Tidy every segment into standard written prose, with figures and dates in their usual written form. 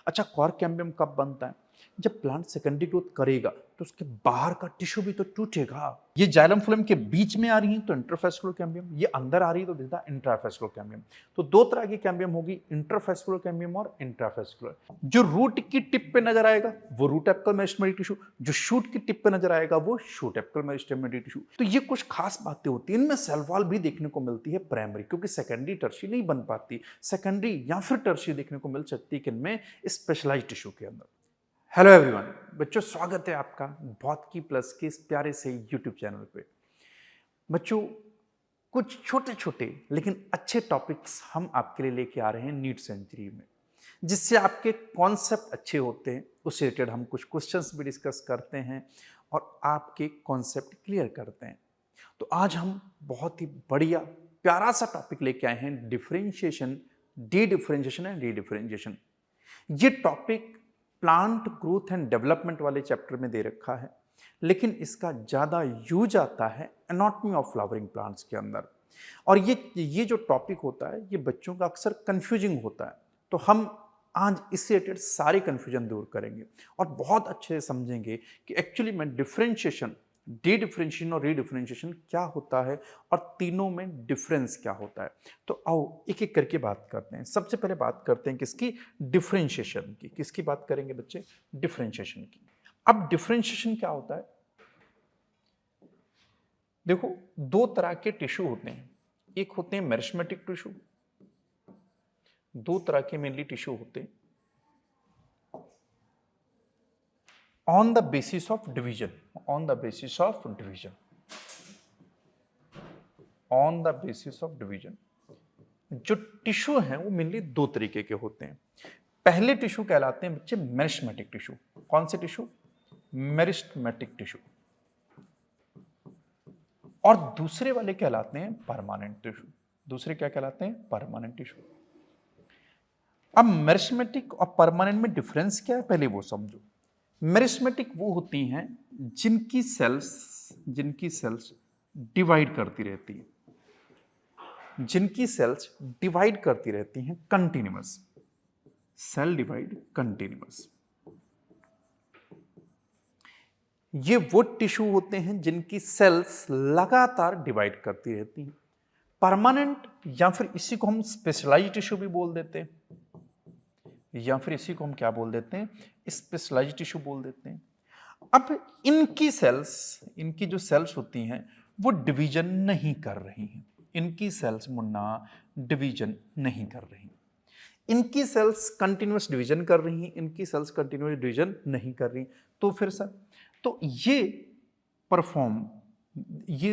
अच्छा, cork cambium कब बनता है? जब प्लांट सेकेंडरी ग्रोथ करेगा तो उसके बाहर का टिश्यू भी तो टूटेगा। ये जाइलम फ्लोएम के बीच में आ रही है तो इंटरफेस्कुलर कैम्बियम, ये अंदर आ रही है तो दिखता है इंट्राफेस्कुलर कैम्बियम। तो दो तरह की कैम्बियम होगी, इंटरफेस्कुलर कैम्बियम और इंट्राफेस्कुलर। जो रूट की टिप पे नजर आएगा वो रूट एपिकल मेरिस्टेमेटिक टिश्यू, जो शूट की टिप पे नजर आएगा वो शूट एपिकल मेरिस्टेमेटिक टिश्यू। तो ये कुछ खास बातें होती हैं। इनमें सेल वॉल भी देखने को मिलती है प्राइमरी, क्योंकि सेकेंडरी टर्शियरी नहीं बन पाती। सेकेंडरी या फिर टर्शियरी देखने को मिल सकती है किनमें? स्पेशलाइज्ड टिश्यू के अंदर। हेलो एवरीवन बच्चों, स्वागत है आपका भौतिकी प्लस के इस प्यारे से यूट्यूब चैनल पे। बच्चों, कुछ छोटे छोटे लेकिन अच्छे टॉपिक्स हम आपके लिए लेके आ रहे हैं नीट सेंचुरी में, जिससे आपके कॉन्सेप्ट अच्छे होते हैं। उससे रिलेटेड हम कुछ क्वेश्चंस भी डिस्कस करते हैं और आपके कॉन्सेप्ट क्लियर करते हैं। तो आज हम बहुत ही बढ़िया प्यारा सा टॉपिक लेके आए हैं, differentiation, D differentiation and re differentiation. ये topic plant growth and development वाले चैप्टर में दे रखा है, लेकिन इसका ज़्यादा यूज आता है एनाटॉमी ऑफ फ्लावरिंग प्लांट्स के अंदर। और ये जो टॉपिक होता है ये बच्चों का अक्सर कंफ्यूजिंग होता है। तो हम आज इससे रिलेटेड सारे कंफ्यूजन दूर करेंगे और बहुत अच्छे से समझेंगे कि एक्चुअली में डिफरेंशिएशन, डी डिफरेंशिएशन और री डिफरेंशिएशन क्या होता है और तीनों में डिफरेंस क्या होता है। तो आओ एक एक करके बात करते हैं। सबसे पहले बात करते हैं किसकी? डिफरेंशिएशन की। किसकी बात करेंगे बच्चे? डिफरेंशिएशन की। अब डिफरेंशिएशन क्या होता है? देखो, दो तरह के टिश्यू होते हैं। एक होते हैं मेरिस्टेमेटिक टिश्यू, दो तरह के मेनली टिश्यू होते हैं on the basis of division, on the basis of division, on the basis of division। जो टिश्यू हैं वो मेनली दो तरीके के होते हैं। पहले टिश्यू कहलाते हैं बच्चे मेरिस्टेमेटिक टिश्यू। कौन से टिश्यू? Meristematic tissue. और दूसरे वाले कहलाते हैं परमानेंट टिश्यू। दूसरे क्या कहलाते हैं? Permanent tissue. अब मेरिस्टेमेटिक और परमानेंट में डिफरेंस क्या है पहले वो समझो। मेरिस्टेमेटिक वो होती हैं जिनकी सेल्स डिवाइड करती रहती है, जिनकी सेल्स डिवाइड करती रहती हैं कंटिन्यूअस, सेल डिवाइड कंटिन्यूअस। ये वो टिश्यू होते हैं जिनकी सेल्स लगातार डिवाइड करती रहती हैं। परमानेंट या फिर इसी को हम स्पेशलाइज्ड टिश्यू भी बोल देते हैं, या फिर इसी को हम क्या बोल देते हैं? स्पेशलाइज्ड टिश्यू बोल देते हैं। अब इनकी जो सेल्स होती हैं वो डिवीजन नहीं कर रही हैं। इनकी सेल्स मुन्ना डिवीजन नहीं कर रही। इनकी सेल्स कंटिन्यूअस डिवीजन कर रही हैं, इनकी सेल्स कंटिन्यूअस डिवीजन नहीं कर रही। तो फिर सर, तो ये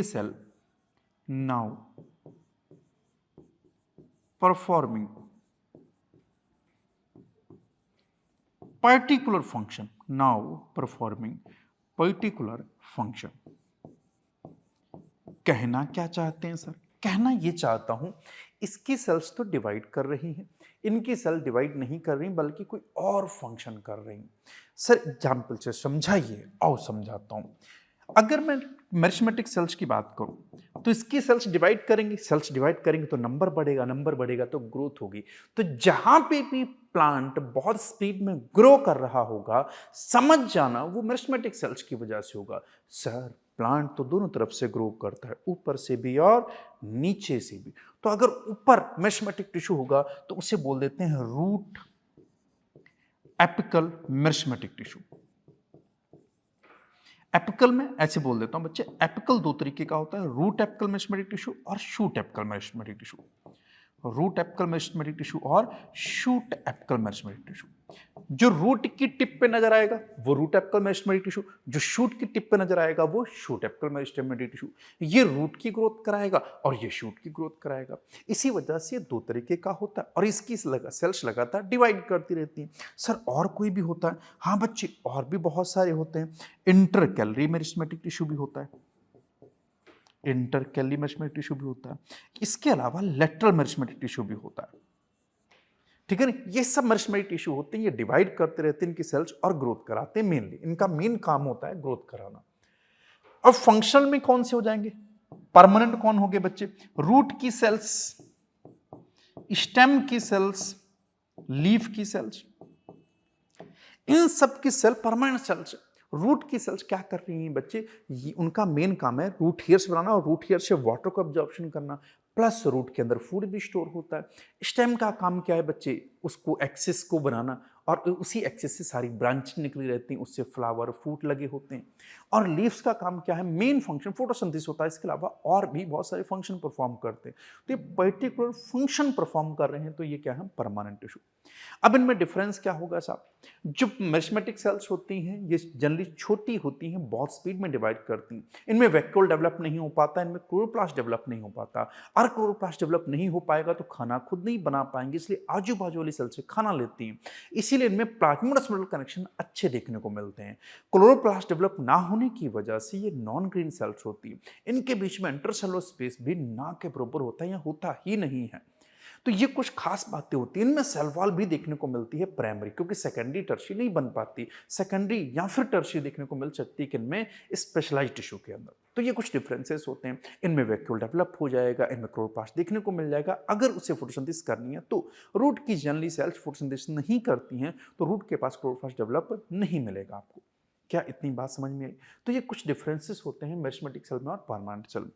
cell now performing particular function, now performing particular function। कहना क्या चाहते हैं सर? कहना ये चाहता हूं इसकी सेल्स तो डिवाइड कर रही हैं, इनकी सेल डिवाइड नहीं कर रही बल्कि कोई और फंक्शन कर रही हैं। सर एग्जाम्पल से समझाइए। आओ समझाता हूं। अगर मैं मेरिस्टेमेटिक सेल्स की बात करूं तो इसकी सेल्स डिवाइड करेंगे तो नंबर बढ़ेगा तो ग्रोथ होगी। तो जहां पे भी प्लांट बहुत स्पीड में ग्रो कर रहा होगा, समझ जाना वो मेरिस्टेमेटिक सेल्स की वजह से होगा। सर प्लांट तो दोनों तरफ से ग्रो करता है, ऊपर से भी और नीचे से भी। तो अगर ऊपर मेरिस्टेमेटिक टिश्यू होगा तो उसे बोल देते हैं root apical meristematic tissue. Apical में ऐसे बोल देता हूं बच्चे, एपिकल दो तरीके का होता है, रूट एपिकल मेरिस्टेमेटिक टिश्यू और shoot apical meristematic tissue. Root apical meristematic tissue और शूट एपिकल मेरिस्टेमेटिक टिश्यू। जो रूट की टिप पे नजर आएगा वो रूट एपिकल मेरिस्टेमेटिक टिश्यू, जो शूट की टिप पे नजर आएगा वो शूट एपिकल मेरिस्टेमेटिक टिश्यू। ये रूट की ग्रोथ कराएगा और ये शूट की ग्रोथ कराएगा। इसी वजह से दो तरीके का होता है और इसकी सेल्स लगातार डिवाइड करती रहती हैं। सर और कोई भी होता है? हाँ बच्चे, और भी बहुत सारे होते हैं। इंटरकैलरी मेरिस्टेमेटिक टिश्यू भी होता है, इंटरकैलरी मेरिस्टेमेटिक टिश्यू भी होता है। इसके अलावा लेटरल मेरिस्टेमेटिक टिश्यू भी होता है। ठीक है ना? ये सब मेरिस्टेमेटिक टिश्यू होते हैं, ये डिवाइड करते रहते हैं इनकी सेल्स और ग्रोथ कराते हैं। मेनली इनका मेन काम होता है ग्रोथ कराना। अब फंक्शनल में कौन से हो जाएंगे? परमानेंट कौन हो गए बच्चे? रूट की सेल्स, स्टेम की सेल्स, लीफ की सेल्स। इन सब की सेल परमानेंट सेल्स। रूट की सेल्स क्या कर रही हैं बच्चे, उनका मेन काम है रूट हेयर्स बनाना और रूट हेयर से वाटर को एब्जॉर्प्शन करना, प्लस रूट के अंदर फूड भी स्टोर होता है। स्टेम का काम क्या है बच्चे, उसको एक्सिस को बनाना, और उसी एक्सिस से सारी ब्रांच निकली रहती हैं, उससे फ्लावर फ्रूट लगे होते हैं। और लीव्स का काम क्या है, मेन फंक्शन फोटोसिंथेसिस होता है, इसके अलावा और भी बहुत सारे फंक्शन परफॉर्म करते हैं। तो ये पर्टिकुलर फंक्शन परफॉर्म कर रहे हैं, तो ये क्या है, परमानेंट टिश्यू। अब इनमें डिफरेंस क्या होगा साहब, जो मेरिस्मेटिक सेल्स होती हैं ये जनरली छोटी होती हैं, बहुत स्पीड में डिवाइड करती हैं, इनमें वैक्यूल डेवलप नहीं हो पाता, इनमें क्लोरोप्लास्ट डेवलप नहीं हो पाता, और क्लोरोप्लास्ट डेवलप नहीं हो पाएगा तो खाना खुद नहीं बना पाएंगे, इसलिए आजू बाजू वाली सेल से खाना लेती हैं, इसीलिए इनमें प्लाज्मोडेस्माटल कनेक्शन अच्छे देखने को मिलते हैं। क्लोरोप्लास्ट डेवलप ना होने की वजह से ये नॉन ग्रीन सेल्स होती है, इनके बीच में इंटरसेलुलर स्पेस भी ना के बराबर होता है या होता ही नहीं है। तो ये कुछ खास बातें होती हैं, इनमें सेल वॉल भी देखने को मिलती है प्राइमरी, क्योंकि सेकेंडरी टर्शी नहीं बन पाती, सेकेंडरी या फिर टर्शी देखने को मिल सकती है कि इनमें स्पेशलाइज्ड टिश्यू के अंदर। तो ये कुछ डिफरेंसेस होते हैं, इनमें वैक्यूल डेवलप हो जाएगा, इनमें क्लोरोप्लास्ट देखने को मिल जाएगा। अगर उसे फोटोसिंथेसिस करनी है तो रूट की जनरली सेल्स फोटोसिंथेसिस नहीं करती हैं, तो रूट के पास क्लोरोप्लास्ट डेवलप नहीं मिलेगा आपको। क्या इतनी बात समझ में आई? तो ये कुछ डिफरेंसेस होते हैं मेरिस्मेटिक सेल में और परमानेंट सेल में।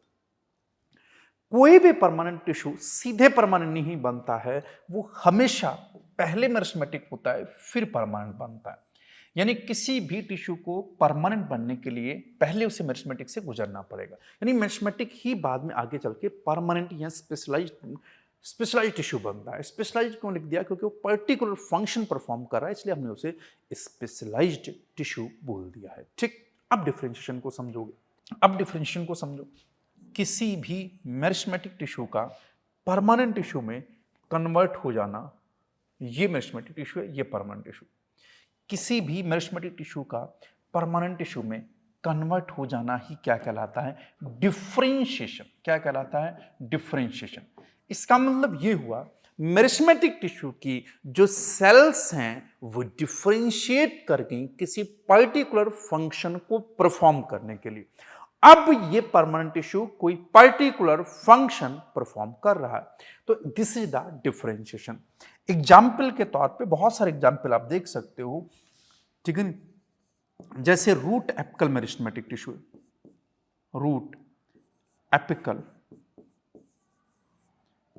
कोई भी परमानेंट टिश्यू सीधे परमानेंट नहीं बनता है, वो हमेशा पहले मेरिस्मेटिक होता है फिर परमानेंट बनता है। यानी किसी भी टिश्यू को परमानेंट बनने के लिए पहले उसे मेरिस्मेटिक से गुजरना पड़ेगा, यानी मेरिस्मेटिक ही बाद में आगे चल के परमानेंट या स्पेशलाइज्ड टिश्यू बनता है। स्पेशलाइज्ड क्यों लिख दिया, क्योंकि वो पर्टिकुलर फंक्शन परफॉर्म कर रहा है, इसलिए हमने उसे स्पेशलाइज्ड टिश्यू बोल दिया है। ठीक, अब डिफरेंशिएशन को समझोगे, अब डिफरेंशिएशन को समझो। किसी भी मेरिस्मेटिक टिश्यू का परमानेंट टिश्यू में कन्वर्ट हो जाना, ये मेरिस्मेटिक टिश्यू है, ये परमानेंट टिश्यू। किसी भी मेरिस्मेटिक टिश्यू का परमानेंट टिश्यू में कन्वर्ट हो जाना ही क्या कहलाता है, डिफरेंशिएशन। क्या कहलाता है, डिफरेंशिएशन। इसका मतलब ये हुआ मेरिस्मेटिक टिश्यू की जो सेल्स हैं वो डिफरेंशिएट कर गई किसी पर्टिकुलर फंक्शन को परफॉर्म करने के लिए। अब ये परमानेंट टिश्यू कोई पर्टिकुलर फंक्शन परफॉर्म कर रहा है, तो this is the differentiation. Example के तौर पे बहुत सारे एग्जाम्पल आप देख सकते हो, ठीक है, जैसे root apical meristematic tissue, root apical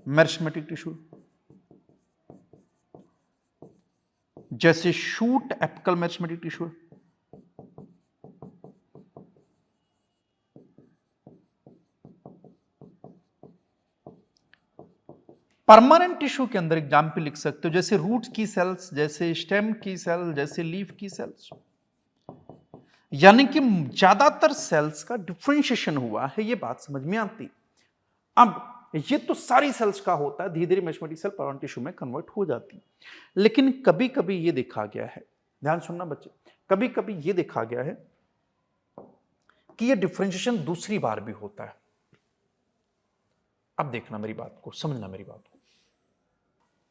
meristematic tissue, जैसे shoot apical meristematic tissue, permanent tissue के अंदर एग्जाम्पल लिख सकते हो, जैसे रूट की सेल्स, जैसे स्टेम की सेल, जैसे लीफ की सेल्स। यानी कि ज्यादातर सेल्स का डिफरेंशिएशन हुआ है, ये बात समझ में आती। अब ये तो सारी सेल्स का होता है, धीरे धीरे मेरिस्मेटिक सेल परमानेंट टिश्यू में कन्वर्ट हो जाती है। लेकिन कभी कभी ये देखा गया है, ध्यान सुनना बच्चे, कभी कभी ये देखा गया है कि ये डिफरेंशिएशन दूसरी बार भी होता है। अब देखना मेरी बात को, समझना मेरी बात को।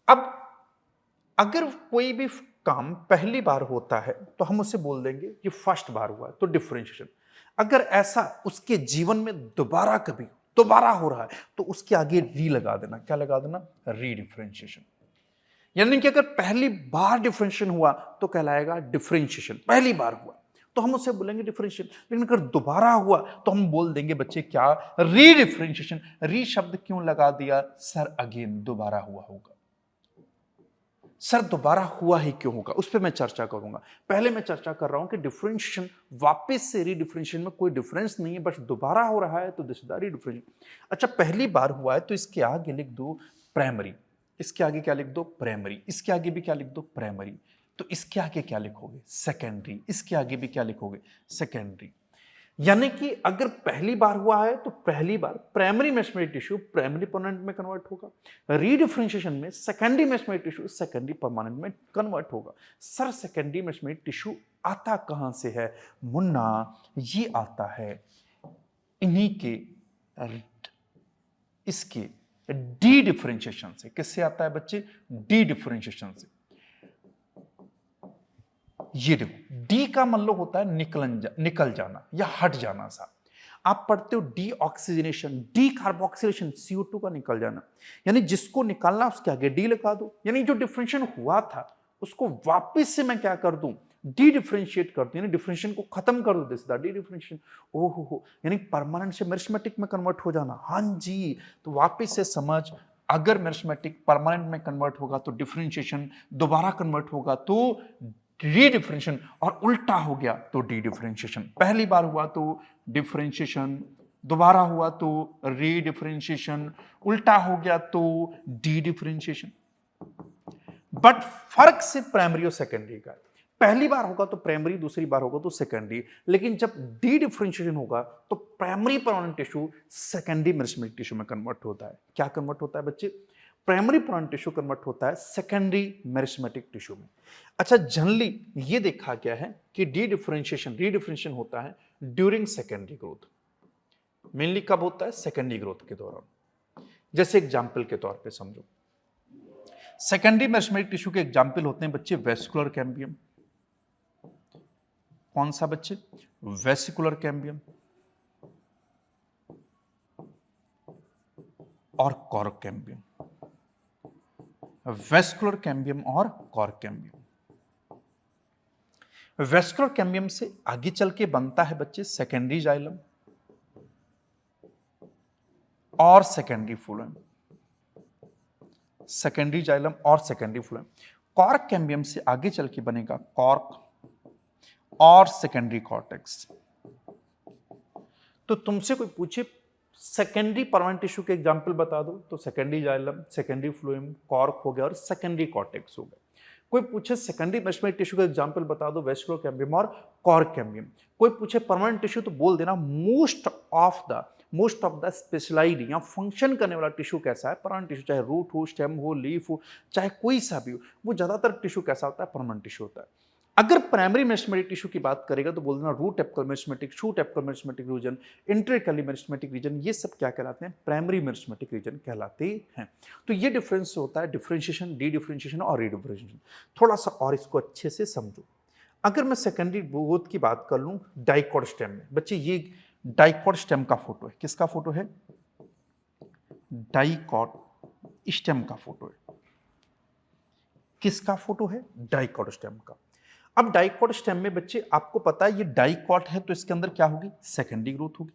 अब अगर कोई भी काम पहली बार होता है तो हम उसे बोल देंगे कि फर्स्ट बार हुआ है, तो डिफरेंशिएशन। अगर ऐसा उसके जीवन में दोबारा हो रहा है तो उसके आगे री लगा देना। क्या लगा देना, री डिफरेंशिएशन। यानी कि अगर पहली बार डिफरेंशिएशन हुआ तो कहलाएगा डिफरेंशिएशन, पहली बार हुआ तो हम उसे बोलेंगे डिफरेंशिएशन। लेकिन अगर दोबारा हुआ तो हम बोल देंगे बच्चे क्या, री डिफरेंशिएशन। री शब्द क्यों लगा दिया, सर अगेन दोबारा हुआ होगा। सर दोबारा हुआ ही क्यों होगा, उस पर मैं चर्चा करूंगा। पहले मैं चर्चा कर रहा हूं कि डिफरेंशिएशन वापस से रीडिफरेंशिएशन में कोई डिफरेंस नहीं है, बस दोबारा हो रहा है तो दिस इज द रीडिफरेंशिएशन। अच्छा, पहली बार हुआ है तो इसके आगे लिख दो प्राइमरी, इसके आगे क्या लिख दो, प्राइमरी, इसके आगे भी क्या लिख दो, प्राइमरी। तो इसके आगे क्या लिखोगे, सेकेंडरी, इसके आगे भी क्या लिखोगे, सेकेंडरी। यानी कि अगर पहली बार हुआ है तो पहली बार primary meristematic tissue primary permanent में कन्वर्ट होगा, रीडिफरेंशिएशन में secondary meristematic tissue secondary permanent में कन्वर्ट होगा। सर सेकेंडरी मेरिस्मेटिक टिश्यू आता कहां से है मुन्ना, ये आता है इन्हीं के इसके डी डिफरेंशिएशन से। किससे आता है बच्चे, डी डिफरेंशिएशन से। ये देखो, डी का मतलब होता है निकल जाना या हट जाना सा। आप पढ़ते हो D oxygenation, D carboxylation, CO2 का निकल जाना, यानी जिसको निकालना उसके आगे डी लगा दो। यानी जो डिफरेंशिएशन हुआ था उसको वापस से मैं क्या कर दूं, डी डिफरेंशिएट कर दूं, यानी डिफरेंशिएशन को खत्म कर दूं, दिस द डी डिफरेंशिएशन। ओहो हो, यानी परमानेंट से मेरिस्मेटिक में कन्वर्ट हो जाना। हाँ जी, तो वापस से समझ, अगर मेरिस्मेटिक परमानेंट में कन्वर्ट होगा तो डिफरेंशिएशन, दोबारा कन्वर्ट होगा तो री डिफरेंशिएशन, और उल्टा हो गया तो डी डिफरेंशिएशन। पहली बार हुआ तो डिफरेंशिएशन, दोबारा हुआ तो री डिफरेंशिएशन, उल्टा हो गया तो डी डिफरेंशिएशन। बट फर्क सिर्फ प्राइमरी और सेकेंडरी का है। पहली बार होगा तो प्राइमरी, दूसरी बार होगा तो सेकेंडरी, लेकिन जब डी डिफरेंशिएशन होगा तो primary permanent tissue secondary meristematic tissue में कन्वर्ट होता है। क्या कन्वर्ट होता है बच्चे? प्राइमरी परमानेंट टिश्यू कन्वर्ट होता है सेकेंडरी मेरिस्मेटिक टिश्यू में। अच्छा, जनरली ये देखा गया है कि डी डिफरेंशिएशन होता है ड्यूरिंग सेकेंडरी ग्रोथ। मेनली कब होता है? सेकेंडरी ग्रोथ के दौरान। जैसे एग्जाम्पल के तौर पे समझो, सेकेंडरी मेरिस्मेटिक टिश्यू के एग्जाम्पल होते हैं बच्चे वेस्कुलर कैम्बियम। कौन सा बच्चे? वेसिकुलर कैम्बियम और कॉर्क कैम्बियम। वेस्कुलर कैम्बियम और कॉर्क कैम्बियम। वेस्कुलर कैम्बियम से आगे चल के बनता है बच्चे सेकेंडरी जाइलम और सेकेंडरी फ्लोएम। सेकेंडरी जाइलम और सेकेंडरी फ्लोएम। कॉर्क कैम्बियम से आगे चल के बनेगा कॉर्क और सेकेंडरी कॉर्टेक्स। तो तुमसे कोई पूछे सेकेंडरी परमानेंट टिश्यू के एग्जांपल बता दो, तो secondary xylem, secondary phloem, cork हो गया और सेकेंडरी कॉर्टेक्स हो गया। कोई पूछे सेकेंडरी मेरिस्मेटिक टिश्यू का एग्जांपल बता दो, वेस्कुलर कैम्बियम और कॉर्क कैम्बियम। कोई पूछे परमानेंट टिश्यू, तो बोल देना मोस्ट ऑफ द स्पेशलाइज्ड या फंक्शन करने वाला टिश्यू कैसा है? परमानेंट टिश्यू, चाहे रूट हो, स्टेम हो, लीफ हो, चाहे कोई सा भी हो, वो ज्यादातर टिश्यू कैसा होता है? परमानेंट टिश्यू होता है। अगर प्राइमरी मेरिस्मेटिक टिश्यू की बात करेगा तो बोल देना root apical meristematic, shoot apical meristematic region, intercalary meristematic region, ये सब क्या कहलाते हैं? प्राइमरी मेरिस्मेटिक रीजन कहलाते हैं। तो ये डिफरेंस होता है डिफरेंशिएशन, डी डिफरेंशिएशन और री डिफरेंशिएशन। थोड़ा सा और इसको अच्छे से समझो। अगर मैं सेकेंडरी ग्रोथ की बात कर लूं डाइकॉट स्टेम में, बच्चे ये डाइकॉट स्टेम का फोटो है। किसका फोटो है? डाइकॉट स्टेम का फोटो है। किसका फोटो है? डाइकॉट स्टेम का। अब डाइकॉट स्टेम में बच्चे आपको पता है ये डाइकॉट है तो इसके अंदर क्या होगी? सेकेंडरी ग्रोथ होगी।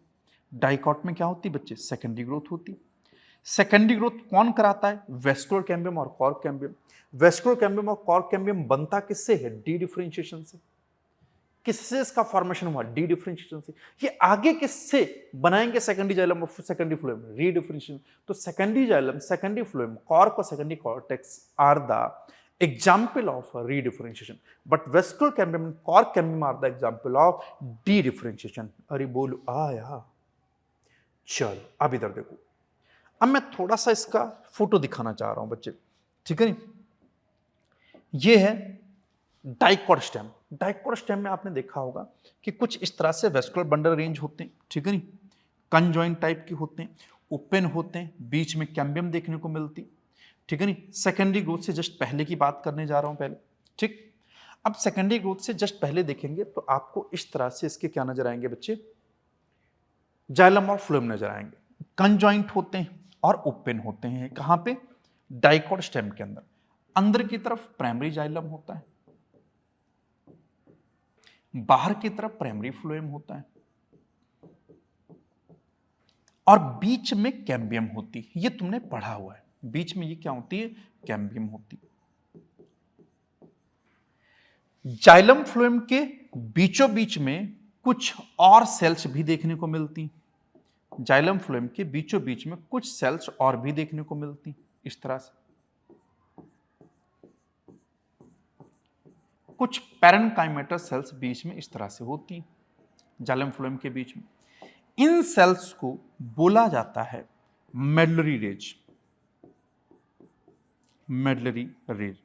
डाइकॉट में क्या होती है बच्चे? सेकेंडरी ग्रोथ होती। सेकेंडरी ग्रोथ कौन कराता है? वेस्कुलर कैम्बियम और कॉर्क कैम्बियम। वेस्कुलर कैम्बियम और कॉर्क कैम्बियम बनता किससे है? डी डिफरेंशिएशन से। किससे इसका फॉर्मेशन हुआ? डी डिफरेंशिएशन से। ये आगे किससे बनाएंगे? सेकेंडरी जाइलम और सेकेंडरी फ्लोएम, री डिफरेंशिएशन। तो secondary xylem, secondary phloem, cork और secondary cortex are the example of redifferentiation, but vascular cambium and cork cambium are the example of dedifferentiation। अरे बोलो आया। चलो अब इधर देखो, अब मैं थोड़ा सा इसका फोटो दिखाना चाह रहा हूं बच्चे, ठीक है नहीं? ये है डाइकॉट स्टेम। डाइकॉट स्टेम में आपने देखा होगा कि कुछ इस तरह से वेस्कुलर बंडल रेंज होते हैं, ठीक है नहीं? कंजॉइंट टाइप के होते हैं, ओपन होते हैं, बीच में कैम्बियम देखने को मिलती, ठीक है नहीं? सेकेंडरी ग्रोथ से जस्ट पहले की बात करने जा रहा हूं पहले, ठीक? अब सेकेंडरी ग्रोथ से जस्ट पहले देखेंगे तो आपको इस तरह से इसके क्या नजर आएंगे बच्चे? जाइलम और फ्लोएम नजर आएंगे। कंजॉइंट होते हैं और ओपन होते हैं। कहां पे? डाइकॉट स्टेम के अंदर। अंदर की तरफ प्राइमरी जाइलम होता है, बाहर की तरफ प्राइमरी फ्लोएम होता है और बीच में कैम्बियम होती है। ये तुमने पढ़ा हुआ है। बीच में ये क्या होती है? कैम्बियम होती है। जाइलम फ्लोएम के बीचों बीच में कुछ और सेल्स भी देखने को मिलती। जाइलम फ्लोएम के बीचों बीच में कुछ सेल्स और भी देखने को मिलती इस तरह से। कुछ पैरेन्काइमेटस सेल्स बीच में इस तरह से होती जाइलम फ्लोएम के बीच में। इन सेल्स को बोला जाता है मेडलरी रेज, मेडलरी रेज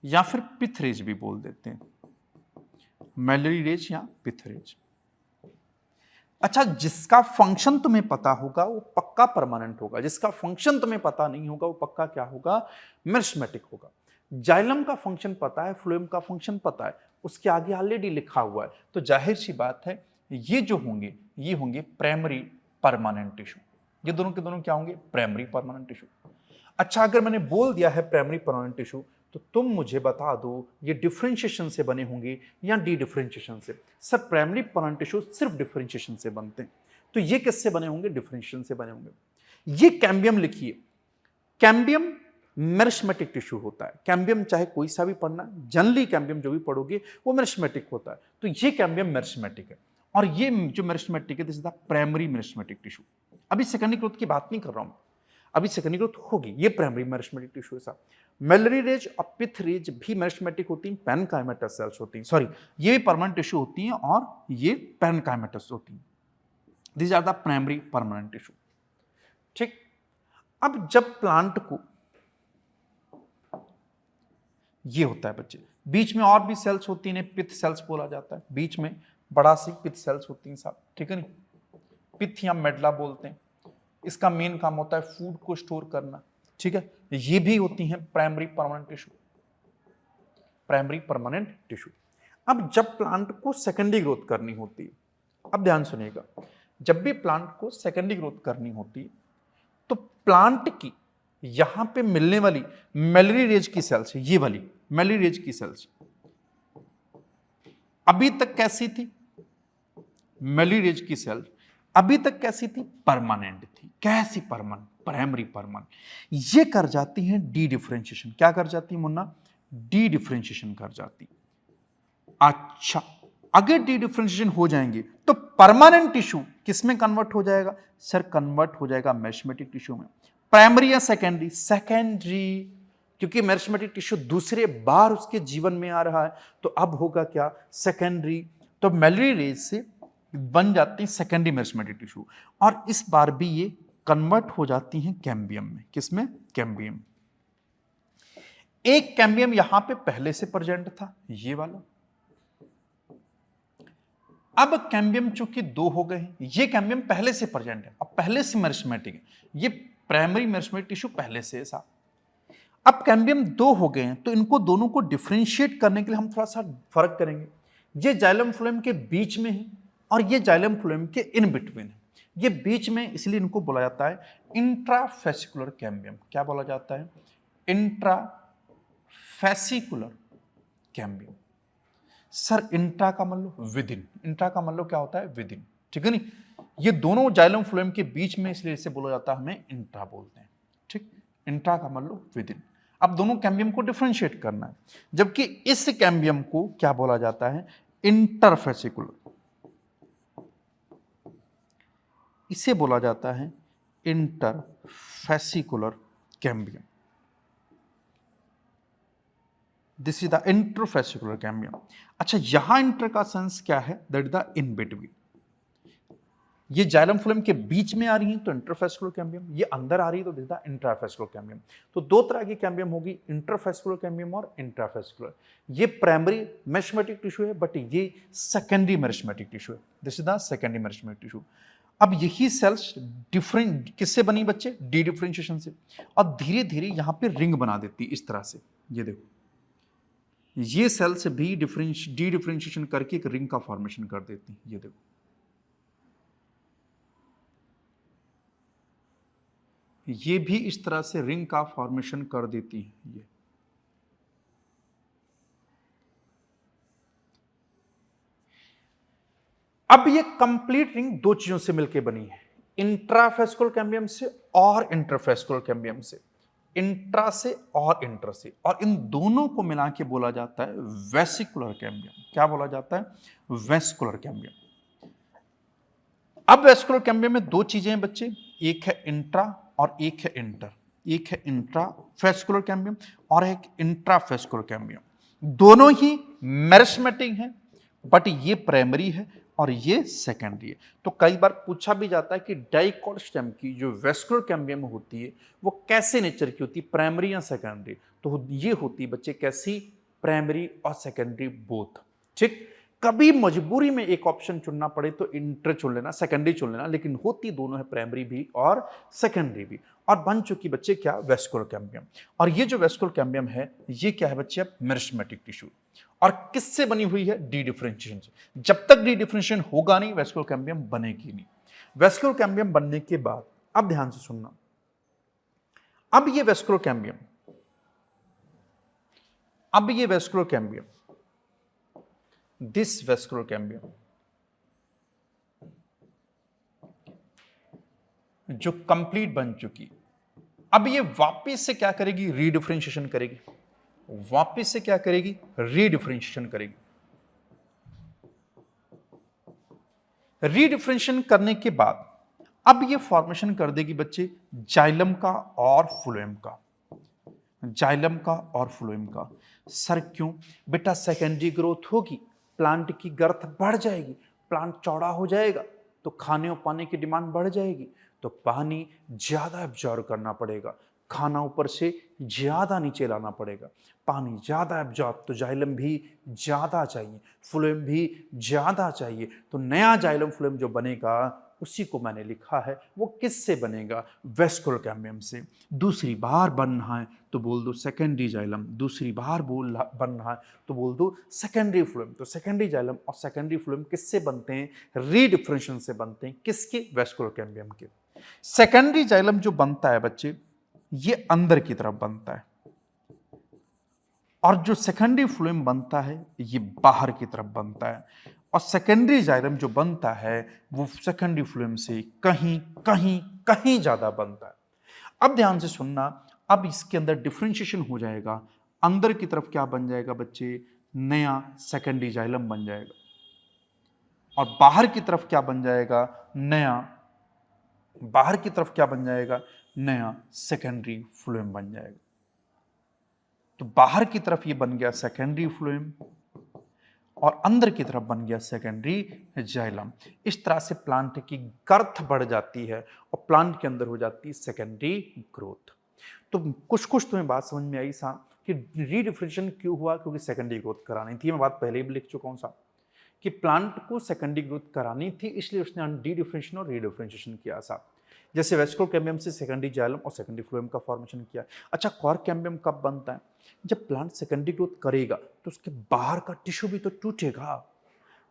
या फिर पिथ रेज भी बोल देते हैं। मेडलरी रेज या पिथ रेज। अच्छा, जिसका फंक्शन तुम्हें पता होगा वो पक्का परमानेंट होगा, जिसका फंक्शन तुम्हें पता नहीं होगा वो पक्का क्या होगा? मेरिस्मेटिक होगा। जाइलम का फंक्शन पता है, फ्लोएम का फंक्शन पता है, उसके आगे ऑलरेडी लिखा हुआ है, तो जाहिर सी बात है ये जो होंगे ये होंगे प्राइमरी परमानेंट टिश्यू। ये दोनों के दोनों क्या होंगे? Primary permanent tissue. अच्छा, अगर मैंने बोल दिया है प्राइमरी परमानेंट टिश्यू तो तुम मुझे बता दो ये डिफरेंशिएशन से बने होंगे या डी डिफरेंशिएशन से। सर प्राइमरी प्लांट टिश्यू सिर्फ डिफरेंशिएशन से बनते हैं, तो ये किससे बने होंगे? डिफरेंशिएशन से बने होंगे। ये कैम्बियम लिखिए, कैम्बियम मेरिस्मेटिक टिश्यू होता है। कैम्बियम चाहे कोई सा भी पढ़ना, जनरली कैम्बियम जो भी पढ़ोगे वो मेरिस्मेटिक होता है, तो ये कैम्बियम मेरिस्मेटिक है। और ये जो मेरिस्मेटिक है this is the primary meristematic tissue. अभी सेकेंडरी ग्रोथ की बात नहीं कर रहा हूं, अभी सेकेंडरी ग्रोथ होगी। ये प्राइमरी मेरिस्मेटिक टिश्यू है साहब। मेलरी रेज और पिथ रेज भी मेरिस्मेटिक होती हैं, पैनकाइमेटस सेल्स होती हैं, सॉरी ये भी परमानेंट टिश्यू होती हैं और ये पैनकाइमेटस होती हैं। This are the primary permanent tissue. ठीक, अब जब प्लांट को ये होता है बच्चे, बीच में और भी सेल्स होती हैं, पिथ सेल्स बोला जाता है, बीच में बड़ा सी पिथ सेल्स होती हैं साहब, ठीक है नहीं, पिथ या मेडला बोलते हैं। इसका मेन काम होता है फूड को स्टोर करना, ठीक है। ये भी होती हैं primary permanent tissue, primary permanent tissue. अब जब प्लांट को सेकेंडरी ग्रोथ करनी होती है, अब ध्यान सुनिएगा, जब भी प्लांट को सेकेंडरी ग्रोथ करनी होती है तो प्लांट की यहां पे मिलने वाली मेलरी रेज की सेल्स, ये वाली मेलरी रेज की सेल्स अभी तक कैसी थी? मेलरी रेज की सेल अभी तक कैसी थी? परमानेंट थी। कैसी परमानेंट? Primary permanent. ये कर जाती हैं डी डिफरेंशिएशन। क्या कर जाती है मुन्ना? डी डिफरेंशिएशन कर जाती। अच्छा, अगर डी डिफरेंशिएशन हो जाएंगे तो परमानेंट टिश्यू किस में कन्वर्ट हो जाएगा? सर कन्वर्ट हो जाएगा मेरिस्मेटिक टिश्यू में। प्राइमरी या सेकेंडरी? सेकेंडरी, क्योंकि मेरिस्मेटिक टिश्यू दूसरे बार उसके जीवन में आ रहा है, तो अब होगा क्या? सेकेंडरी। तो मेलरी रेज से बन जाती है सेकेंडरी मेरिस्मेटिक टिश्यू, और इस बार भी ये कन्वर्ट हो जाती हैं कैम्बियम में। किसमें? कैम्बियम। एक कैम्बियम यहां पे पहले से प्रेजेंट था, ये वाला। अब कैम्बियम चूंकि दो हो गए हैं, ये कैम्बियम पहले से प्रेजेंट है, अब पहले से मेरिस्मेटिक है, ये प्राइमरी मेरिस्मेटिक टिश्यू पहले से है साहब। अब कैम्बियम दो हो गए हैं, तो इनको दोनों को डिफरेंशिएट करने के लिए हम थोड़ा सा फर्क करेंगे। ये जाइलम फ्लोएम के बीच में है और ये जाइलम फ्लोएम के इन बिटवीन है। ये बीच में, इसलिए इनको बोला जाता है इंट्राफेसिकुलर कैम्बियम। क्या बोला जाता है? Intrafascicular cambium. सर इंट्रा का मतलब विद इन, इंट्रा का मतलब क्या होता है? विद इन, ठीक है नहीं। ये दोनों जाइलम फ्लोएम के बीच में, इसलिए इसे बोला जाता है, हमें इंट्रा बोलते हैं, ठीक। इंट्रा का मतलब विद इन। अब दोनों कैम्बियम को डिफरेंशिएट करना है, जबकि इस कैम्बियम को क्या बोला जाता है? इंटरफेसिकुलर। इसे बोला जाता है interfascicular cambium. This is the interfascicular cambium. अच्छा, यहां इंटर का सेंस क्या है? That is the in between. ये जाइलम फ्लोएम के बीच में आ रही है तो इंटरफेसिकुलर कैम्बियम, ये अंदर आ रही है तो this is the intrafascicular cambium. तो दो तरह की कैम्बियम होगी, इंटरफेसिकुलर कैम्बियम और इंट्राफेसिकुलर। ये प्राइमरी मेरिस्मेटिक टिश्यू है, बट ये सेकेंडरी मेरिस्मेटिक टिश्यू है। This is the secondary meristematic tissue. अब यही सेल्स डिफरेंट किससे बनी बच्चे? डी डिफरेंशिएशन से। और धीरे धीरे यहां पे रिंग बना देती है इस तरह से। ये देखो, ये सेल्स भी डी डिफरेंशिएशन करके एक रिंग का फॉर्मेशन कर देती है। ये देखो, ये भी इस तरह से रिंग का फॉर्मेशन कर देती है। ये अब ये कंप्लीट रिंग दो चीजों से मिलकर बनी है, इंट्राफेसिकुलर कैम्बियम से और इंटरफेसिकुलर कैम्बियम से। इंट्रा से और इंटर से, और इन दोनों को मिला के बोला जाता है वेसिकुलर कैम्बियम। क्या बोला जाता है? Vesicular cambium. अब वेसिकुलर कैम्बियम में दो चीजें हैं बच्चे, एक है इंट्रा और एक है इंटर। एक है इंट्राफेसिकुलर कैम्बियम और एक इंट्राफेसिकुलर कैम्बियम। दोनों ही मेरिस्मेटिक हैं, बट ये प्राइमरी है और ये सेकेंडरी है। तो कई बार पूछा भी जाता है कि डाइकॉट स्टेम की जो वेस्कुलर कैम्बियम होती है वो कैसे नेचर की होती है, प्राइमरी या सेकेंडरी? तो ये होती है बच्चे कैसी? प्राइमरी और सेकेंडरी बोथ, ठीक। कभी मजबूरी में एक ऑप्शन चुनना पड़े तो इंटर चुन लेना, सेकेंडरी चुन लेना, लेकिन होती दोनों है, प्राइमरी भी और सेकेंडरी भी। और बन चुकी बच्चे क्या? Vascular cambium. और ये जो वेस्कुलर कैम्बियम है ये क्या है बच्चे? अब मेरिस्मेटिक टिश्यू। और किससे बनी हुई है? डी डिफरेंशिएशन से। जब तक डी डिफरेंशिएशन होगा नहीं वेस्कुलर कैम्बियम बनेगी नहीं। वेस्कुलर कैम्बियम बनने के बाद, अब ध्यान से सुनना, अब ये वेस्कुलर कैम्बियम अब ये vascular cambium, this vascular cambium जो कंप्लीट बन चुकी, अब ये वापस से क्या करेगी, रीडिफरेंशिएशन करेगी, वापस से क्या करेगी, रीडिफरेंशिएशन करेगी। रीडिफरेंशिएशन करने के बाद अब ये फॉर्मेशन कर देगी बच्चे जाइलम का और फ्लोएम का, जाइलम का और फ्लोएम का। सर क्यों? बेटा सेकेंडरी ग्रोथ होगी, प्लांट की गर्थ बढ़ जाएगी, प्लांट चौड़ा हो जाएगा, तो खाने और पानी की डिमांड बढ़ जाएगी, तो पानी ज्यादा एब्जॉर्ब करना पड़ेगा, खाना ऊपर से ज्यादा नीचे लाना पड़ेगा, पानी ज्यादा एब्जॉर्ब, तो जाइलम भी ज्यादा चाहिए, फ्लोएम भी ज्यादा चाहिए। तो नया जाइलम फ्लोएम जो बनेगा उसी को मैंने लिखा है, वो किससे बनेगा, वेस्कुलर कैम्बियम से। दूसरी बार बन रहा है तो बोल दो सेकेंडरी जाइलम, दूसरी बार बन रहा है तो बोल दो सेकेंडरी फ्लोएम। तो सेकेंडरी जाइलम और सेकेंडरी फ्लोएम किससे बनते हैं, रीडिफरेंशिएशन से बनते हैं, किसके, वेस्कुलर कैम्बियम के। सेकेंडरी जाइलम जो बनता है बच्चे, ये अंदर की तरफ बनता है, और जो सेकेंडरी फ्लोएम बनता है ये बाहर की तरफ बनता है, और सेकेंडरी जाइलम जो बनता है वो सेकेंडरी फ्लोएम से कहीं कहीं कहीं ज्यादा बनता है। अब ध्यान से सुनना, अब इसके अंदर डिफरेंशिएशन हो जाएगा, अंदर की तरफ क्या बन जाएगा बच्चे, नया सेकेंडरी जाइलम बन जाएगा, और बाहर की तरफ क्या बन जाएगा, नया, बाहर की तरफ क्या बन जाएगा, नया सेकेंडरी फ्लोएम बन जाएगा। तो बाहर की तरफ ये बन गया सेकेंडरी फ्लोएम, और अंदर की तरफ बन गया सेकेंडरी जाइलम। इस तरह से प्लांट की गर्थ बढ़ जाती है और प्लांट के अंदर हो जाती है सेकेंडरी ग्रोथ। तो कुछ कुछ तुम्हें बात समझ में आई सा कि रीडिफरेंशिएशन क्यों हुआ, क्योंकि सेकेंडरी ग्रोथ करानी थी। मैं बात पहले भी लिख चुका हूं सा कि प्लांट को सेकेंडरी ग्रोथ करानी थी, इसलिए उसने डी डिफरेंशिएशन और रीडिफरेंशिएशन किया सा। जैसे वेस्कुलर कैम्बियम से सेकेंडरी जाइलम और सेकेंडरी फ्लोएम का फॉर्मेशन किया। अच्छा, कॉर्क कैम्बियम कब बनता है, जब प्लांट सेकेंडरी ग्रोथ करेगा तो उसके बाहर का टिश्यू भी तो टूटेगा,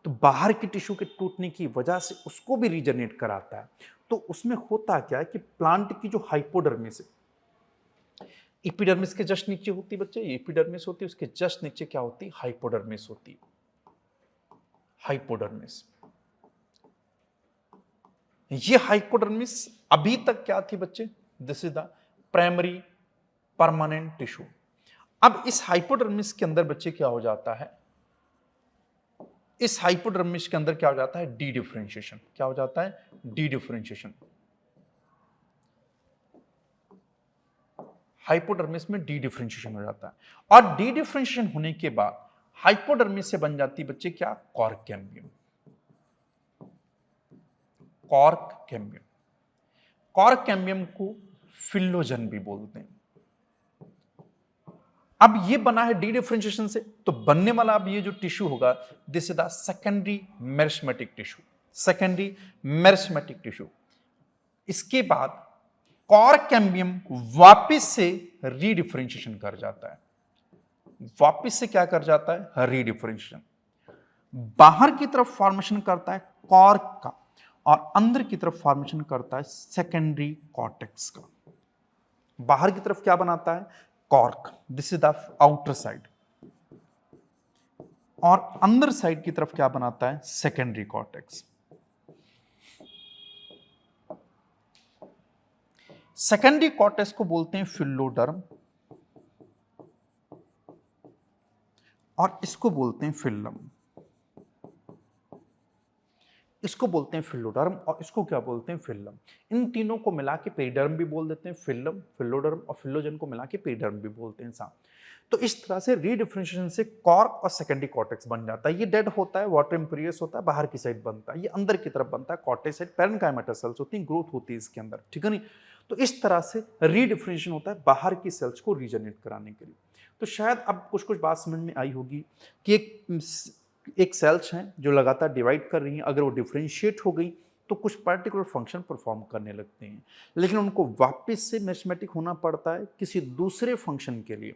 तो बाहर की टिश्यू के टूटने की वजह से उसको भी रीजनरेट कराता है। तो उसमें होता क्या है कि प्लांट की जो हाइपोडर्मिस है, एपिडर्मिस के जस्ट नीचे होती है बच्चे, एपिडर्मिस होती है, उसके जस्ट नीचे क्या होती है, हाइपोडर्मिस होती है, हाइपोडर्मिस। ये हाइपोडर्मिस अभी तक क्या थी बच्चे, this is the primary permanent tissue. अब इस हाइपोडर्मिस के अंदर बच्चे क्या हो जाता है, इस हाइपोडर्मिस के अंदर क्या हो जाता है, डी डिफरेंशिएशन। क्या हो जाता है, डी डिफरेंशिएशन। हाइपोडर्मिस में डी डिफरेंशिएशन हो जाता है, और डी डिफरेंशिएशन होने के बाद हाइपोडर्मिस से बन जाती है बच्चे क्या, cork cambium. Cork cambium, cork cambium को फिलोजन भी बोलते हैं। अब ये बना है डी डिफरेंशिएशन से, तो बनने वाला अब ये जो टिश्यू होगा, this is the secondary meristematic tissue, secondary meristematic tissue. इसके बाद कॉर्क कैम्बियम वापिस से रीडिफरेंशिएशन कर जाता है, वापिस से क्या कर जाता है, रीडिफरेंशिएशन। बाहर की तरफ फॉर्मेशन करता है कॉर्क का, और अंदर की तरफ फॉर्मेशन करता है सेकेंडरी कॉर्टेक्स का। बाहर की तरफ क्या बनाता है, cork, this is the outer side, और अंदर साइड की तरफ क्या बनाता है, सेकेंडरी कॉर्टेक्स। सेकेंडरी कॉर्टेक्स को बोलते हैं फिलोडर्म, और इसको बोलते हैं फिल्लम। इसको बोलते हैं फिलोडर्म, और इसको क्या बोलते हैं, फिल्लम। इन तीनों को मिला के पेरिडर्म भी बोल देते हैं, फिल्लम, फिलोडर्म और फिलोजन को मिला के पेरिडर्म भी बोलते हैं सा। तो इस तरह से रीडिफरेंशिएशन से कॉर्क और सेकेंडरी कॉर्टेक्स बन जाता है। ये डेड होता है, वाटर इम्पीरियस होता है, बाहर की साइड बनता है, ये अंदर की तरफ बनता है, कॉर्टेक्स साइड पैरेन्काइमेटा सेल्स होती हैं, ग्रोथ होती है इसके अंदर, ठीक है नहीं। तो इस तरह से रीडिफरेंशिएशन होता है बाहर की सेल्स को रीजनरेट कराने के लिए। तो शायद अब कुछ कुछ बात समझ में आई होगी कि एक सेल्स हैं जो लगातार डिवाइड कर रही हैं, अगर वो डिफरेंशिएट हो गई तो कुछ पर्टिकुलर फंक्शन परफॉर्म करने लगते हैं, लेकिन उनको वापस से मेरिस्मेटिक होना पड़ता है किसी दूसरे फंक्शन के लिए।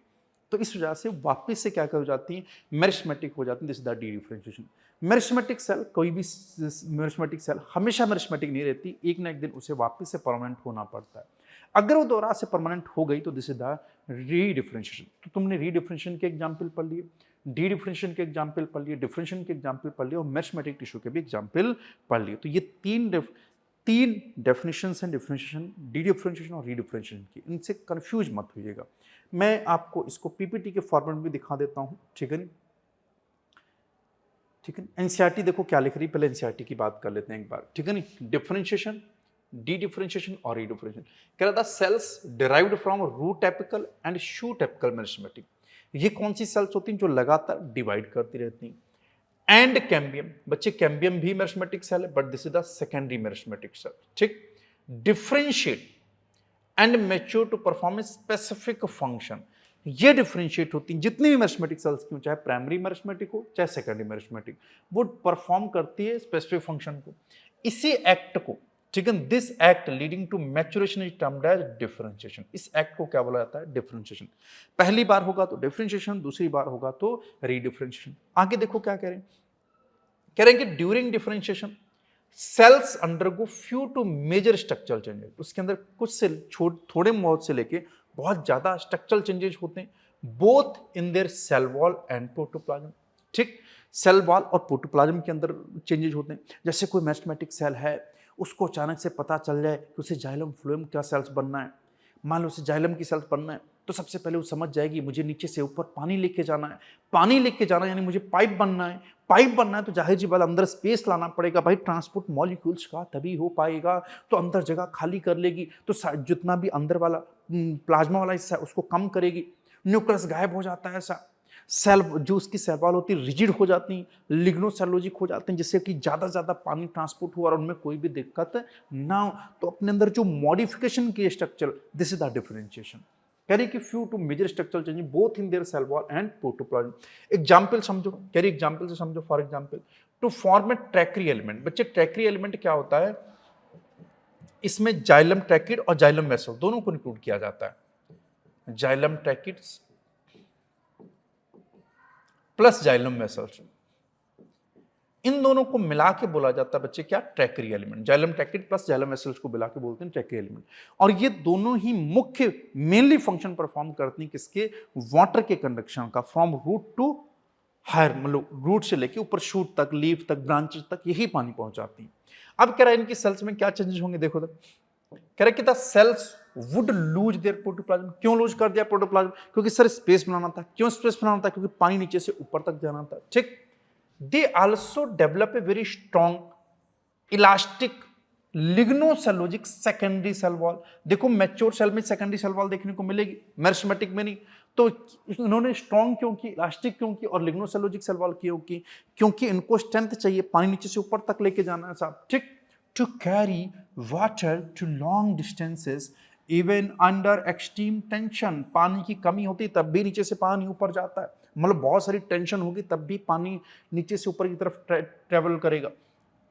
तो इस वजह से वापस से क्या हो जाती है, मेरिस्मेटिक हो जाती है, this is the dedifferentiation. Meristematic cell, कोई भी मेरिस्मेटिक सेल हमेशा मेरिस्मेटिक नहीं रहती, एक ना एक दिन उसे वापस से परमानेंट होना पड़ता है। अगर वो दोबारा से परमानेंट हो गई तो दिस इज द रीडिफरेंशिएशन। तो तुमने रीडिफरेंशिएशन के एग्जाम्पल पढ़ लिए, डी डिफरेंशिएशन के एग्जाम्पल पढ़ लिए, डिफरेंशिएशन के एग्जाम्पल पढ़ लिए और मेरिस्टेमेटिक टिश्यू के भी एग्जाम्पल पढ़ लिए। तो ये तीन डेफिनेशंस हैं डिफरेंशिएशन, डी डिफरेंशिएशन और रीडिफरेंशिएशन की। इनसे कंफ्यूज मत होइएगा। मैं आपको इसको पीपीटी के फॉर्मेट में भी दिखा देता हूँ, ठीक है नहीं? ठीक है, एनसीईआरटी देखो क्या लिख रही है, पहले एनसीईआरटी की बात कर लेते हैं एक बार, ठीक है नहीं? डिफरेंशिएशन, डी डिफरेंशिएशन और रीडिफरेंशिएशन। कह रहा था cells derived from root apical and shoot apical meristematic. ये कौन सी सेल्स होती हैं जो लगातार डिवाइड करती रहती हैं? एंड कैम्बियम, बच्चे कैम्बियम भी मेरिस्टेमेटिक सेल है but this is the secondary meristematic cell, ठीक? Differentiate and mature to perform a specific function. ये डिफरेंशिएट होती हैं जितनी भी मेरिस्टेमेटिक सेल्स की हो, चाहे प्राइमरी मेरिस्टेमेटिक हो चाहे सेकेंडरी मेरिस्टेमेटिक, वो परफॉर्म करती है स्पेसिफिक फंक्शन को। इसी एक्ट को, ठीक है, this act leading to maturation is termed as differentiation. इस एक्ट को क्या बोला जाता है? डिफरेंशिएशन। पहली बार होगा तो डिफरेंशिएशन, दूसरी बार होगा तो रीडिफरेंशिएशन। आगे देखो क्या कह रहे हैं, कह रहे हैं कि during differentiation cells undergo few to major structural changes. उसके अंदर कुछ से थोड़े बहुत से लेके बहुत ज्यादा स्ट्रक्चरल चेंजेस होते हैं, both in their cell wall and protoplasm, ठीक? सेल वॉल और प्रोटोप्लाज्म के अंदर चेंजेस होते हैं। जैसे कोई मेरिस्टेमेटिक सेल है, उसको अचानक से पता चल जाए कि उसे जाइलम फ्लोएम का सेल्स बनना है, मान लो उसे जाइलम की सेल्स बनना है, तो सबसे पहले वो समझ जाएगी मुझे नीचे से ऊपर पानी लेके जाना है, पानी लेके जाना यानी मुझे पाइप बनना है, पाइप बनना है तो जाहिर सी बात अंदर स्पेस लाना पड़ेगा भाई, ट्रांसपोर्ट मॉलिक्यूल्स का तभी हो पाएगा, तो अंदर जगह खाली कर लेगी, तो जितना भी अंदर वाला प्लाज्मा वाला हिस्सा है उसको कम करेगी, न्यूक्लियस गायब हो जाता है, ऐसा सेल जो उसकी सेल वॉल होती है रिजिड हो जाती हैं, लिग्नोसेलुलोजिक हो जाते हैं, जिससे कि ज़्यादा से ज़्यादा पानी ट्रांसपोर्ट हुआ और उनमें कोई भी दिक्कत ना हो। तो अपने अंदर जो मॉडिफिकेशन की structure, this is the differentiation. कह रही कि few to major structural change both in their cell wall and protoplasm. Example समझो, कह रही एग्जांपल से समझो। For example to form a tracheary element. बच्चे ट्रैक्री एलिमेंट क्या होता है? इसमें जाइलम ट्रैकिड और जाइलम वेसल दोनों को इंक्लूड किया जाता है। Xylem tracheids plus xylem vessels, इन दोनों को मिला के बोला जाता है बच्चे क्या? Tracheary element. Xylem tracheid plus xylem vessels को मिला के बोलते हैं ट्रैक्री एलिमेंट। और ये दोनों ही मुख्य मेनली फंक्शन परफॉर्म करती हैं किसके? वाटर के कंडक्शन का, फ्रॉम रूट टू हायर, मतलब रूट से लेके ऊपर शूट तक, लीफ तक, ब्रांचेस तक, यही पानी पहुंचाती है। अब कह रहा है इनकी सेल्स में क्या चेंजेस होंगे, देखो तक कह रहा है कि the cells would lose their protoplasm. क्यों लूज कर दिया प्रोटोप्लाज्म? क्योंकि सर स्पेस बनाना था। क्यों स्पेस बनाना था? क्योंकि पानी नीचे से ऊपर तक जाना था, ठीक? They also develop a very strong elastic lignocellulosic secondary cell wall. देखो मैच्योर सेल में सेकेंडरी सेल वॉल देखने को मिलेगी, मेरिस्टेमेटिक में नहीं। तो इन्होंने स्ट्रॉन्ग क्यों की, इलास्टिक क्यों की और लिग्नोसेलुलोजिक सेल वॉल क्यों की? क्योंकि इनको स्ट्रेंथ चाहिए, पानी नीचे से ऊपर तक लेके जाना है साहब, ठीक? To carry water to long distances even under extreme tension. पानी की कमी होती तब भी नीचे से पानी ऊपर जाता है, मतलब बहुत सारी टेंशन होगी तब भी पानी नीचे से ऊपर की तरफ ट्रेवल करेगा।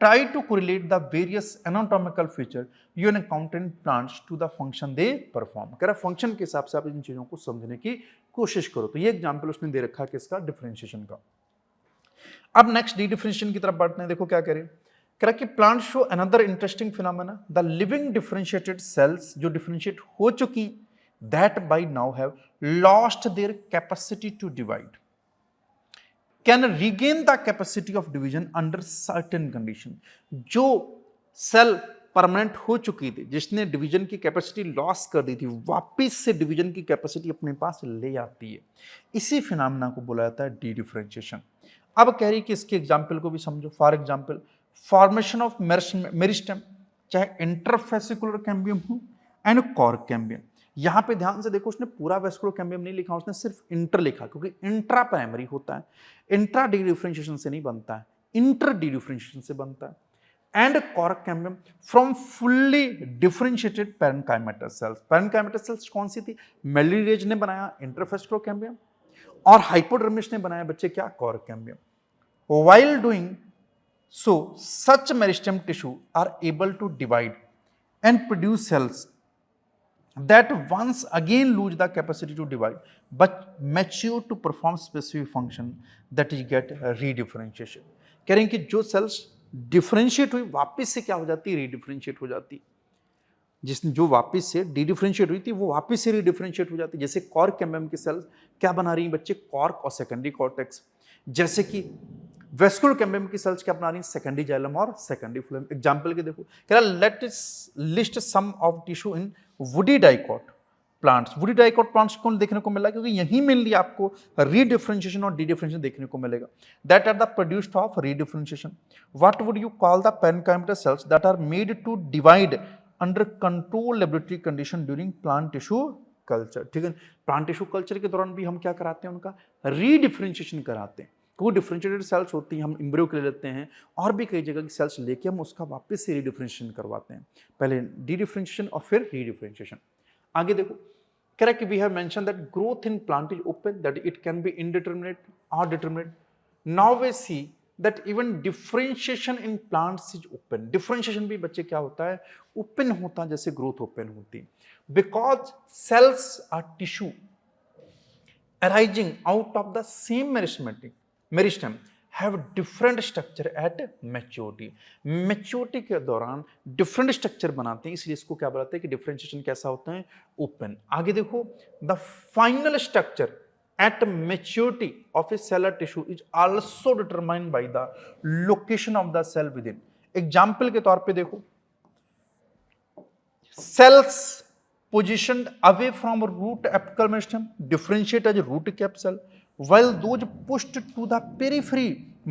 Try to correlate the various anatomical feature you encounter in plants to the function they perform. कह रहा फंक्शन के हिसाब से आप इन चीजों को समझने की कोशिश करो। तो ये एग्जाम्पल उसने दे रखा है किसका? डिफरेंशिएशन का। अब नेक्स्ट डी डिफरेंशिएशन की तरफ बढ़ते हैं। देखो क्या करें, कह रहा कि plant show another interesting phenomena, the living differentiated cells जो डिफरेंशिएट हो चुकी that by now have lost their capacity to divide can regain the capacity of division under certain condition. जो सेल परमानेंट हो चुकी थी, जिसने डिवीजन की capacity loss कर दी थी, वापिस से डिवीजन की कैपेसिटी अपने पास ले आती है। इसी फिनोमेना को बोला जाता है डी डिफरेंशिएशन। अब कह रही कि इसके एग्जाम्पल को भी समझो। For example formation of meristem, चाहे इंटरफेसिकुलर कैम्बियम हो एंड कॉर्क कैम्बियम। यहां पे ध्यान से देखो, उसने पूरा वेस्कुलर कैम्बियम नहीं लिखा, उसने सिर्फ इंटर लिखा, क्योंकि इंट्रा प्राइमरी होता है, इंट्रा डी डिफरेंशिएशन से नहीं बनता है, इंटर डी डिफरेंशिएशन से बनता है। And cork cambium from fully differentiated parenchymatous sales. Parenchymatous sales कौन सी थी? मेलिरेज ने बनाया इंटरफेसिकुलर कैम्बियम और हाइपोडर्मिस ने बनाया बच्चे क्या? Cork cambium. While doing so such meristem tissue are able to divide and produce cells that once again lose the capacity to divide but mature to perform specific function, that is get redifferentiation। कह रहे हैं कि जो sales differentiate हुई वापस से क्या हो जाती है? रीडिफरेंशिएट हो जाती। जिस जो वापस से डी डिफरेंशिएट हुई थी वो वापस से रीडिफरेंशिएट हो जाती है। जैसे कॉर्क कैम्बियम की सेल्स क्या बना रही हैं बच्चे, कॉर्क और सेकेंडरी कॉर्टेक्स। जैसे कि वेस्कुलर कैम्बियम की सेल्स क्या बना रही हैं, सेकेंडरी जाइलम और सेकेंडरी फ्लोएम। एग्जांपल के देखो, कह रहा let us list some of tissue in woody dicot plants. Woody dicot plants कौन देखने को मिला, क्योंकि यहीं मेनली आपको रीडिफरेंशिएशन और डी-डिफरेंशिएशन देखने को मिलेगा। That are the produced of redifferentiation. What would you call the parenchymatous cells that are made to divide under control laboratory condition during plant tissue culture. ठीक है, प्लांट टिश्यू कल्चर के दौरान भी हम क्या कराते हैं, उनका रीडिफरेंशिएशन कराते हैं। कोई डिफरेंशिएटेड सेल्स होती हैं, हम एम्ब्रियो के ले लेते हैं और भी कई जगह की सेल्स लेके हम उसका वापस से रीडिफरेंशिएशन करवाते हैं। पहले डी डिफरेंशिएशन और फिर रीडिफरेंशिएशन। आगे देखो, कह रहा है कि we have mention that growth in plant is open, that it can be indeterminate और determinate. Now we see that even differentiation in plants is open. Differentiation भी बच्चे क्या होता है, ओपन होता है, जैसे ग्रोथ ओपन होती है। Because cells are tissue arising out of the same meristem have different structure at maturity। maturity के दौरान different structure बनाते हैं, इसलिए इसको क्या बताते हैं कि differentiation कैसा होता है, open। आगे देखो, the final structure at maturity of a cellular tissue is also determined by the location of the cell within। Example के तौर पे देखो, cells positioned away from root apical meristem differentiate as root cap cell, while those pushed to the periphery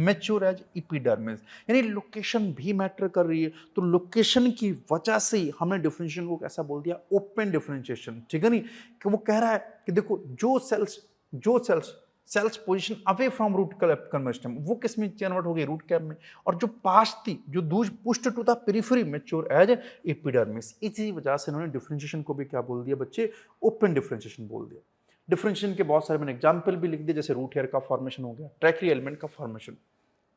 mature as epidermis। यानी location भी matter कर रही है, तो लोकेशन की वजह से ही हमने डिफरेंशिएशन को कैसा बोल दिया, ओपन डिफरेंशिएशन। ठीक है नहीं, कि वो कह रहा है कि देखो जो cells position away from root apical meristem वो किस में कन्वर्ट हो गई, रूट कैप में, और जो पास थी, जो those pushed to the periphery mature as epidermis. इसी वजह से उन्होंने डिफरेंशिएशन को भी क्या बोल दिया बच्चे, ओपन डिफरेंशिएशन बोल दिया। डिफरेंशिएशन के बहुत सारे मैंने एग्जाम्पल भी लिख दिए, जैसे रूट हेयर का फॉर्मेशन हो गया, ट्रैक्री एलिमेंट का फॉर्मेशन।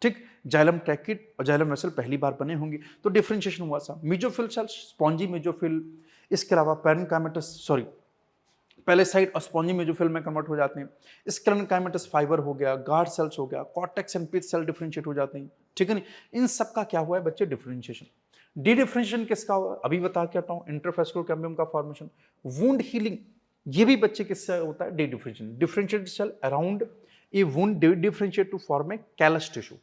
ठीक, जाइलम ट्रैकिड और जाइलम वेसल पहली बार बने होंगे तो डिफरेंशिएशन हुआ सा। मेसोफिल सेल्स, स्पॉन्जी मेसोफिल, इसके अलावा पेरेन्काइमेटस पैलेसाइड और स्पॉन्जी मेसोफिल में कन्वर्ट हो जाते हैं। स्क्लेरेन्काइमेटस फाइबर हो गया, गार्ड सेल्स हो गया, cortex and pith cell differentiate हो जाते हैं। ठीक है नहीं, इन सब का क्या हुआ है बच्चे, डिफरेंशिएशन। डी डिफरेंशिएशन किसका हुआ, अभी बता के हटाऊं, इंटरफेस्कुलर कैम्बियम का फॉर्मेशन। वुंड हीलिंग, ये भी बच्चे किससे होता है, dedifferentiation. Differentiated cell around a wound differentiate to form a callus tissue.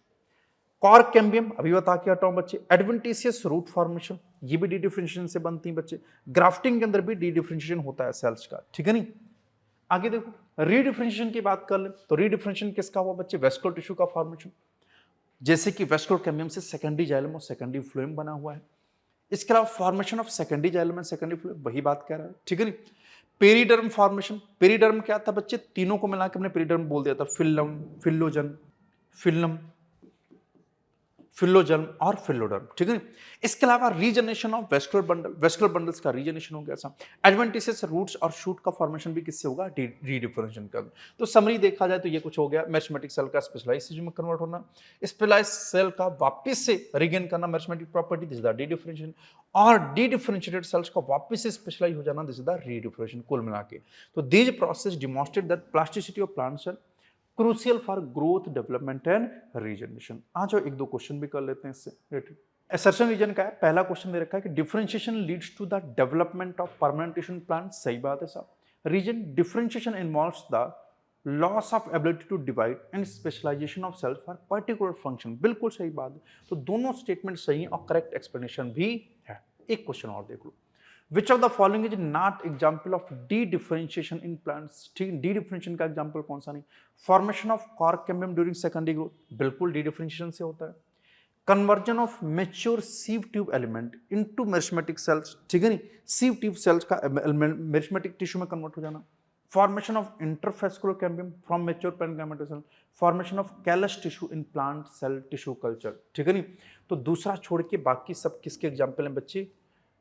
Cork cambium अभी बता के हटाऊं बच्चे। एडवेंटिशियस रूट फॉर्मेशन, ये भी डी डिफरेंशिएशन से बनती हैं बच्चे। ग्राफ्टिंग के अंदर भी डी डिफरेंशिएशन होता है सेल्स का। ठीक है नहीं, आगे देखो, रीडिफरेंशिएशन की बात कर ले तो रीडिफरेंशिएशन किसका हुआ बच्चे, वेस्कुलर टिश्यू का फॉर्मेशन। जैसे कि वेस्कुलर कैम्बियम से सेकेंडरी जाइलम और सेकेंडरी फ्लोएम बना हुआ है। इसके अलावा formation of secondary xylem and secondary phloem, वही बात कह रहा है। ठीक है नहीं, पेरिडर्म फॉर्मेशन। पेरिडर्म क्या था बच्चे, तीनों को मिलाकर हमने पेरिडर्म बोल दिया था, फिल्लम, फिल्लोजन, फिल्लम, फिल्लोजर्म और फिल्लोडर्म। ठीक है, इसके अलावा रीजनरेशन ऑफ वेस्कुलर बंडल्स का रीजनरेशन हो गया था। एडवेंटिशियस रूट्स और शूट का फॉर्मेशन भी किससे होगा, रीडिफरेंशिएशन का। तो समरी देखा जाए तो ये कुछ हो गया, मेरिस्टेमेटिक सेल का स्पेशलाइज्ड टिश्यू में कन्वर्ट होना, स्पेशलाइज्ड सेल का वापस से रिगेन करना meristematic property, this is the D-differentiation, और डी-डिफरेंशिएटेड सेल्स का वापस से स्पेशलाइज हो जाना, दिस इज द रीडिफरेंशिएशन। कुल मिला के तो this process demonstrate that plasticity of plant cell crucial for growth, development and regeneration. आ जाओ एक दो क्वेश्चन भी कर लेते हैं इससे रिलेटेड। असर्शन रीजन का है, पहला क्वेश्चन दे रखा है कि differentiation leads to the development of permanent tissue in plant. सही बात है साहब। Reason, differentiation involves the loss of ability to divide and specialization of cells for particular function. बिल्कुल सही बात है, तो दोनों स्टेटमेंट सही हैं और करेक्ट एक्सप्लेनेशन भी है। एक क्वेश्चन और देख लो, Which of the following is not example of de-differentiation in plants? ठीक, de-differentiation का एग्जाम्पल कौन सा नहीं। Formation of cork cambium during secondary growth, बिल्कुल de-differentiation से होता है। Conversion of mature sieve tube element into meristematic cells, ठीक है नहीं, सीव ट्यूब सेल्स का मेरिस्टेमेटिक टिश्यू में कन्वर्ट हो जाना। Formation of interfascicular cambium from mature parenchymatous cell, formation of callus tissue in plant cell tissue culture. ठीक है नहीं, तो दूसरा छोड़ के बाकी सब किसके एग्जाम्पल हैं बच्चे,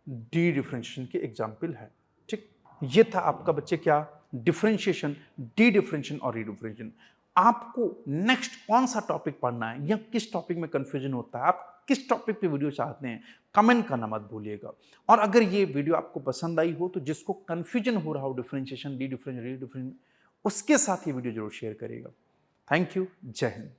डी डिफरेंशिएशन के एग्जाम्पल है। ठीक, ये था आपका बच्चे क्या, डिफरेंशिएशन, डी डिफरेंशिएशन और रीडिफरेंशिएशन। आपको नेक्स्ट कौन सा टॉपिक पढ़ना है या किस टॉपिक में कंफ्यूजन होता है, आप किस टॉपिक पे वीडियो चाहते हैं, कमेंट करना मत भूलिएगा। और अगर ये वीडियो आपको पसंद आई हो तो जिसको कंफ्यूजन हो रहा हो डिफरेंशिएशन, डी डिफरेंशिएशन, री डिफरेंशिएशन, उसके साथ ये वीडियो जरूर शेयर करिएगा। थैंक यू, जय हिंद।